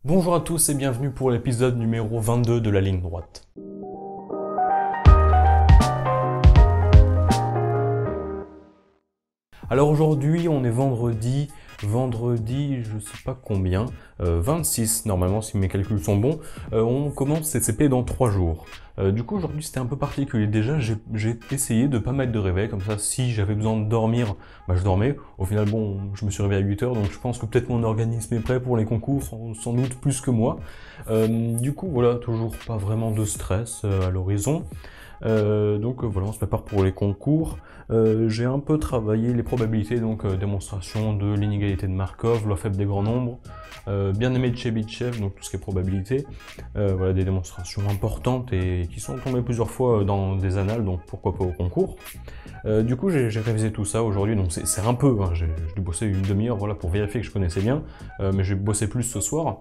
Bonjour à tous et bienvenue pour l'épisode numéro 22 de la ligne droite. Alors aujourd'hui on est vendredi je sais pas combien, 26 normalement si mes calculs sont bons, on commence CCP dans 3 jours. Du coup aujourd'hui c'était un peu particulier, déjà j'ai essayé de pas mettre de réveil, comme ça si j'avais besoin de dormir, je dormais. Au final bon, je me suis réveillé à 8 h, donc je pense que peut-être mon organisme est prêt pour les concours, sans doute plus que moi. Du coup voilà, toujours pas vraiment de stress à l'horizon. Donc voilà, on se prépare pour les concours. J'ai un peu travaillé les probabilités, donc démonstration de l'inégalité de Markov, loi faible des grands nombres, bien aimé de Chebyshev, donc tout ce qui est probabilité. Voilà, des démonstrations importantes et qui sont tombées plusieurs fois dans des annales, donc pourquoi pas au concours. Du coup j'ai révisé tout ça aujourd'hui, donc c'est un peu, hein, j'ai dû bosser une demi-heure voilà, pour vérifier que je connaissais bien, mais j'ai bossé plus ce soir.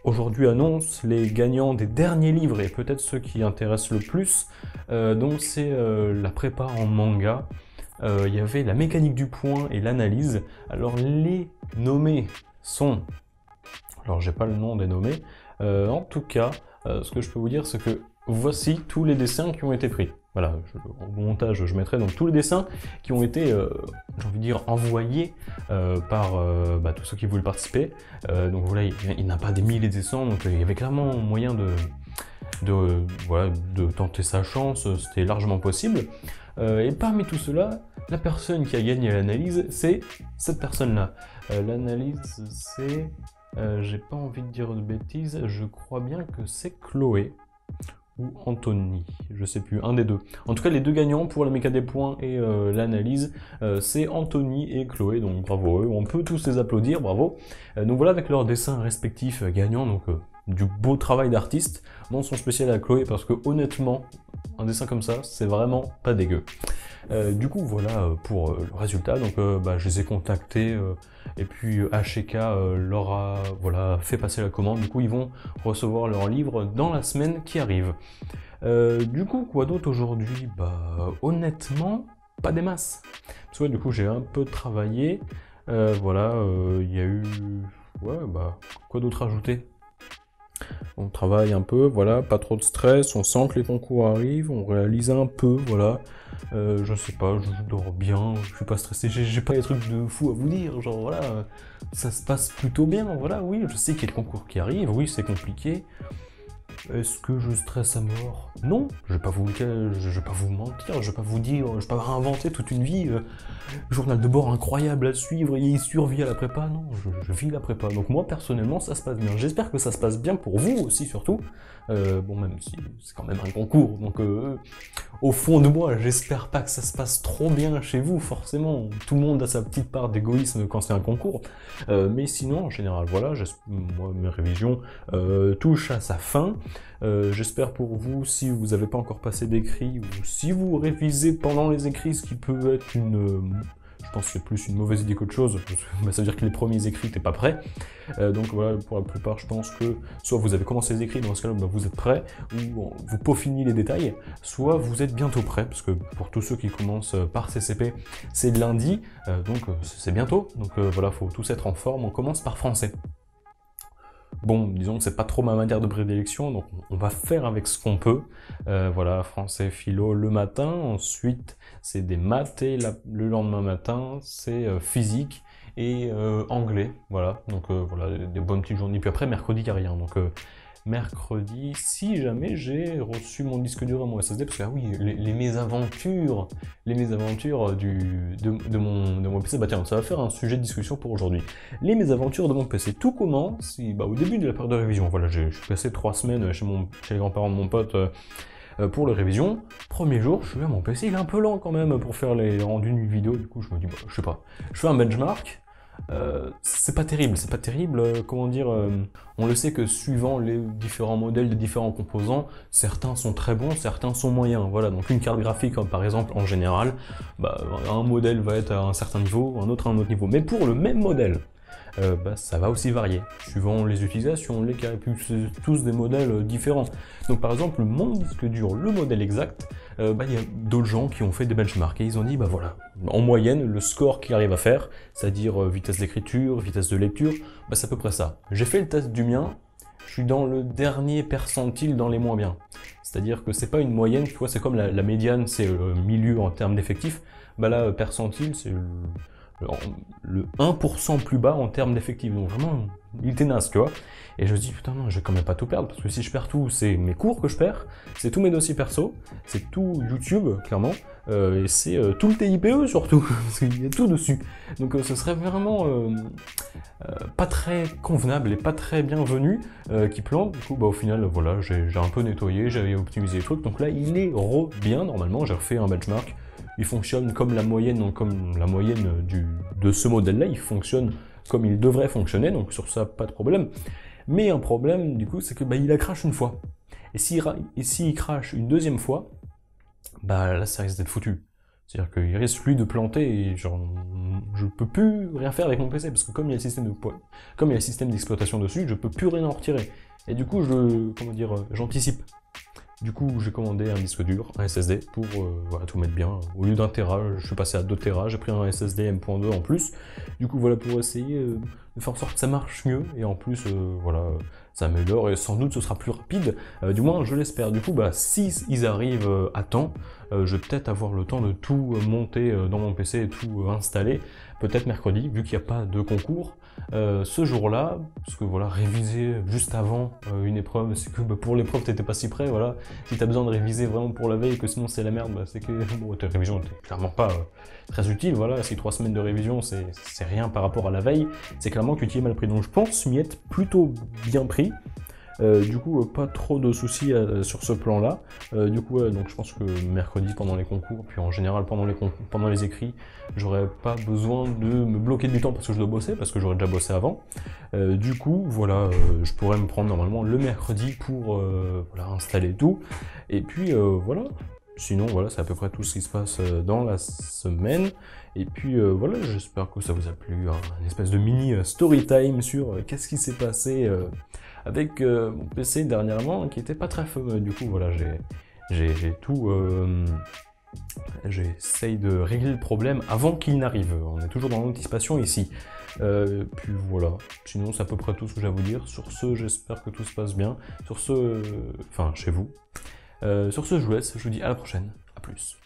Aujourd'hui annonce les gagnants des derniers livres et peut-être ceux qui intéressent le plus. Donc c'est la prépa en manga. Il y avait la mécanique du point et l'analyse. Alors les nommés sont... Alors j'ai pas le nom des nommés. En tout cas, ce que je peux vous dire c'est que voici tous les dessins qui ont été pris. Voilà, au montage, je mettrai donc tous les dessins qui ont été, j'ai envie de dire, envoyés par tous ceux qui voulaient participer. Donc voilà, il n'y en a pas des milliers de dessins, donc il y avait clairement moyen de tenter sa chance, c'était largement possible. Et parmi tout cela, la personne qui a gagné l'analyse, c'est cette personne-là. L'analyse, c'est... j'ai pas envie de dire de bêtises, je crois bien que c'est Chloé. Ou Anthony, je sais plus, un des deux. En tout cas, les deux gagnants pour la méca des points et l'analyse, c'est Anthony et Chloé, donc bravo eux, on peut tous les applaudir, bravo. Donc voilà, avec leurs dessins respectifs gagnants, donc du beau travail d'artiste. Mention spéciale à Chloé, parce que honnêtement, un dessin comme ça, c'est vraiment pas dégueu. Du coup, voilà pour le résultat. Donc, je les ai contactés et puis HK leur a fait passer la commande. Du coup, ils vont recevoir leur livre dans la semaine qui arrive. Du coup, quoi d'autre aujourd'hui? Honnêtement, pas des masses. Parce que du coup, j'ai un peu travaillé. Il y a eu... quoi d'autre ajouter? On travaille un peu, voilà, pas trop de stress, on sent que les concours arrivent, on réalise un peu, voilà. Je sais pas, je dors bien, je suis pas stressé, j'ai pas des trucs de fou à vous dire, genre voilà, ça se passe plutôt bien, voilà, oui, je sais qu'il y a le concours qui arrive, oui, c'est compliqué. Est-ce que je stresse à mort? Non, je vais pas vous mentir, je vais pas vous dire, je vais pas inventer toute une vie, journal de bord incroyable à suivre, et survie à la prépa, non, je vis la prépa. Donc moi, personnellement, ça se passe bien. J'espère que ça se passe bien pour vous aussi, surtout. Même si c'est quand même un concours, donc au fond de moi, j'espère pas que ça se passe trop bien chez vous, forcément. Tout le monde a sa petite part d'égoïsme quand c'est un concours. Mais sinon, en général, voilà, moi, mes révisions touchent à sa fin. J'espère pour vous, si vous n'avez pas encore passé d'écrit, ou si vous révisez pendant les écrits, ce qui peut être je pense que c'est plus une mauvaise idée qu'autre chose, ça veut dire que les premiers écrits n'étaient pas prêts. Donc voilà, pour la plupart, je pense que soit vous avez commencé les écrits, dans ce cas-là, vous êtes prêts, ou vous peaufinez les détails, soit vous êtes bientôt prêts, parce que pour tous ceux qui commencent par CCP, c'est lundi, donc c'est bientôt. Donc voilà, faut tous être en forme, on commence par français. Bon, disons que c'est pas trop ma matière de prédilection, donc on va faire avec ce qu'on peut. Voilà, français, philo le matin, ensuite c'est des maths et le lendemain matin c'est physique et anglais. Voilà, donc voilà, des bonnes petites journées. Puis après, mercredi, il n'y a rien. Donc mercredi, si jamais j'ai reçu mon disque dur à mon SSD, parce que oui, les mésaventures de mon PC, tiens, ça va faire un sujet de discussion pour aujourd'hui. Les mésaventures de mon PC, tout commence au début de la période de révision. Voilà, je suis passé 3 semaines chez les grands-parents de mon pote pour les révisions. Premier jour, je suis là, mon PC il est un peu lent quand même pour faire les rendus d'une vidéo, du coup je me dis, je sais pas, je fais un benchmark. C'est pas terrible, comment dire, on le sait que suivant les différents modèles des différents composants, certains sont très bons, certains sont moyens, voilà, donc une carte graphique par exemple en général, un modèle va être à un certain niveau, un autre à un autre niveau, mais pour le même modèle, ça va aussi varier, suivant les utilisations, les cas, et puis c'est tous des modèles différents. Donc par exemple, mon disque dur, le modèle exact, il y a d'autres gens qui ont fait des benchmarks, et ils ont dit, voilà, en moyenne, le score qu'il arrive à faire, c'est-à-dire vitesse d'écriture, vitesse de lecture, c'est à peu près ça. J'ai fait le test du mien, je suis dans le dernier percentile dans les moins bien. C'est-à-dire que c'est pas une moyenne, tu vois, c'est comme la médiane, c'est le milieu en termes d'effectifs. Là, percentile, c'est le 1% plus bas en termes d'effectifs. Donc vraiment, il était naze, tu vois. Et je me dis, putain, non, je vais quand même pas tout perdre, parce que si je perds tout, c'est mes cours que je perds, c'est tous mes dossiers perso, c'est tout YouTube, clairement, et c'est tout le TIPE surtout, parce qu'il y a tout dessus. Donc ce serait vraiment pas très convenable et pas très bienvenu qui plante. Du coup, au final, voilà, j'ai un peu nettoyé, j'avais optimisé les trucs, donc là, il est bien, normalement, j'ai refait un benchmark. Il fonctionne comme la moyenne, donc comme la moyenne de ce modèle-là, il fonctionne comme il devrait fonctionner, donc sur ça, pas de problème. Mais un problème, du coup, c'est que il a crash une fois. Et s'il crash une deuxième fois, là, ça risque d'être foutu. C'est-à-dire qu'il risque, lui, de planter, et genre, je peux plus rien faire avec mon PC, parce que comme il y a le système d'exploitation dessus, je peux plus rien en retirer. Et du coup, j'anticipe. Du coup, j'ai commandé un disque dur, un SSD, pour tout mettre bien. Au lieu d'un Tera, je suis passé à 2 Tera, j'ai pris un SSD M.2 en plus. Du coup, voilà, pour essayer de faire en sorte que ça marche mieux, et en plus, ça améliore, et sans doute ce sera plus rapide, du moins je l'espère. Du coup, si ils arrivent à temps, je vais peut-être avoir le temps de tout monter dans mon PC et tout installer, peut-être mercredi, vu qu'il n'y a pas de concours. Ce jour-là, parce que réviser juste avant une épreuve, c'est que pour l'épreuve t'étais pas si prêt, voilà. Si t'as besoin de réviser vraiment pour la veille et que sinon c'est la merde, c'est que ta révision n'était clairement pas très utile, voilà. Si 3 semaines de révision c'est rien par rapport à la veille, c'est clairement que tu y es mal pris. Donc je pense m'y être plutôt bien pris. Du coup, pas trop de soucis sur ce plan-là. Du coup, donc je pense que mercredi pendant les concours, puis en général pendant les écrits, j'aurais pas besoin de me bloquer du temps parce que je dois bosser, parce que j'aurais déjà bossé avant. Du coup, voilà, je pourrais me prendre normalement le mercredi pour installer tout. Et puis voilà. Sinon, voilà, c'est à peu près tout ce qui se passe dans la semaine. Et puis voilà, j'espère que ça vous a plu, une espèce de mini story time sur qu'est-ce qui s'est passé avec mon PC dernièrement, qui était pas très fameux. Du coup, voilà, j'ai tout... j'essaye de régler le problème avant qu'il n'arrive. On est toujours dans l'anticipation ici. Puis voilà, sinon c'est à peu près tout ce que j'ai à vous dire. Sur ce, j'espère que tout se passe bien. Sur ce, chez vous. Sur ce, je vous laisse, je vous dis à la prochaine, à plus.